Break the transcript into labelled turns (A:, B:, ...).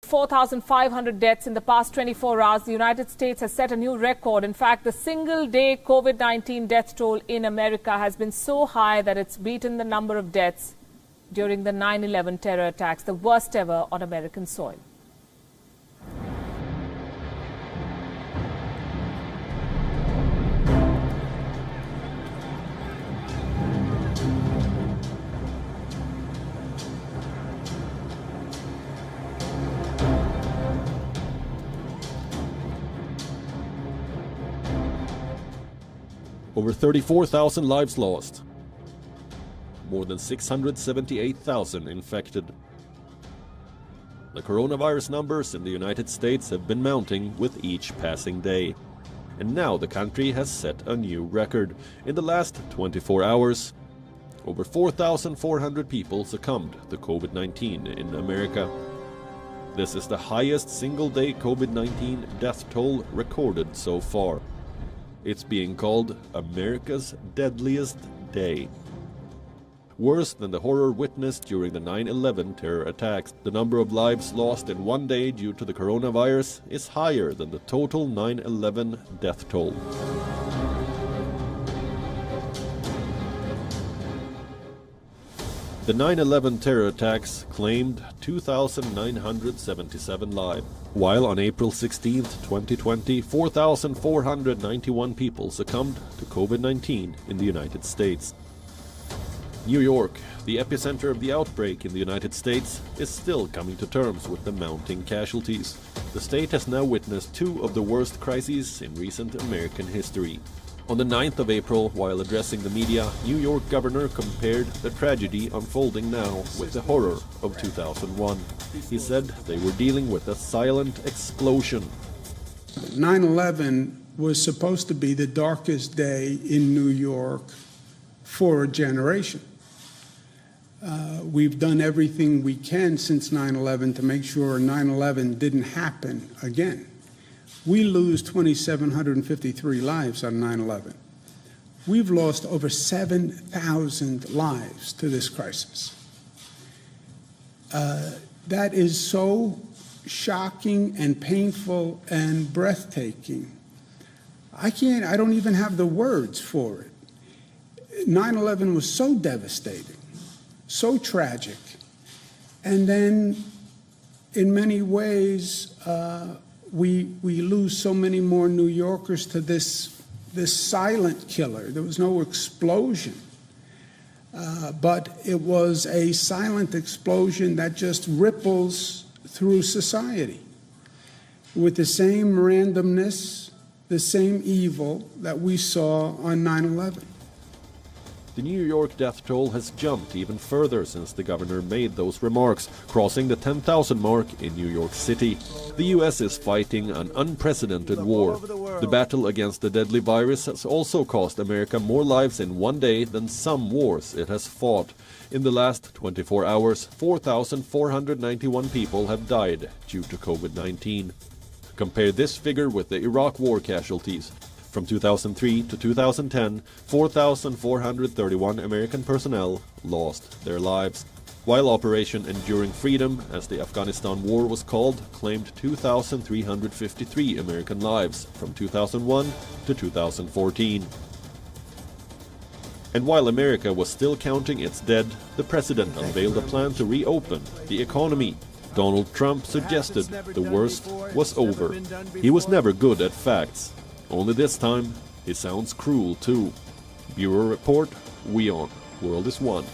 A: 4,500 deaths in the past 24 hours, the United States has set a new record. In fact, the single-day COVID-19 death toll in America has been so high that it's beaten the number of deaths during the 9/11 terror attacks, the worst ever on American soil.
B: Over 34,000 lives lost. More than 678,000 infected. The coronavirus numbers in the United States have been mounting with each passing day. And now the country has set a new record. In the last 24 hours, over 4,400 people succumbed to COVID-19 in America. This is the highest single-day COVID-19 death toll recorded so far. It's being called America's deadliest day. Worse than the horror witnessed during the 9/11 terror attacks, the number of lives lost in one day due to the coronavirus is higher than the total 9/11 death toll. The 9/11 terror attacks claimed 2,977 lives, while on April 16, 2020, 4,491 people succumbed to COVID-19 in the United States. New York, the epicenter of the outbreak in the United States, is still coming to terms with the mounting casualties. The state has now witnessed two of the worst crises in recent American history. On the 9th of April, while addressing the media, New York governor compared the tragedy unfolding now with the horror of 2001. He said they were dealing with a silent explosion.
C: 9/11 was supposed to be the darkest day in New York for a generation. We've done everything we can since 9/11 to make sure 9/11 didn't happen again. We lose 2,753 lives on 9/11. We've lost over 7,000 lives to this crisis. That is so shocking and painful and breathtaking. I don't even have the words for it. 9/11 was so devastating, so tragic, and then in many ways, we lose so many more New Yorkers to this silent killer. There was no explosion, but it was a silent explosion that just ripples through society with the same randomness, the same evil that we saw on 9/11.
B: The New York death toll has jumped even further since the governor made those remarks, crossing the 10,000 mark in New York City. The US is fighting an unprecedented war. The battle against the deadly virus has also cost America more lives in one day than some wars it has fought. In the last 24 hours, 4,491 people have died due to COVID-19. Compare this figure with the Iraq war casualties. From 2003 to 2010, 4,431 American personnel lost their lives, while Operation Enduring Freedom, as the Afghanistan war was called, claimed 2,353 American lives from 2001 to 2014. And while America was still counting its dead, the president unveiled a plan to reopen the economy. Donald Trump suggested the worst was over. He was never good at facts. Only this time, he sounds cruel too. Bureau Report, WION. World is One.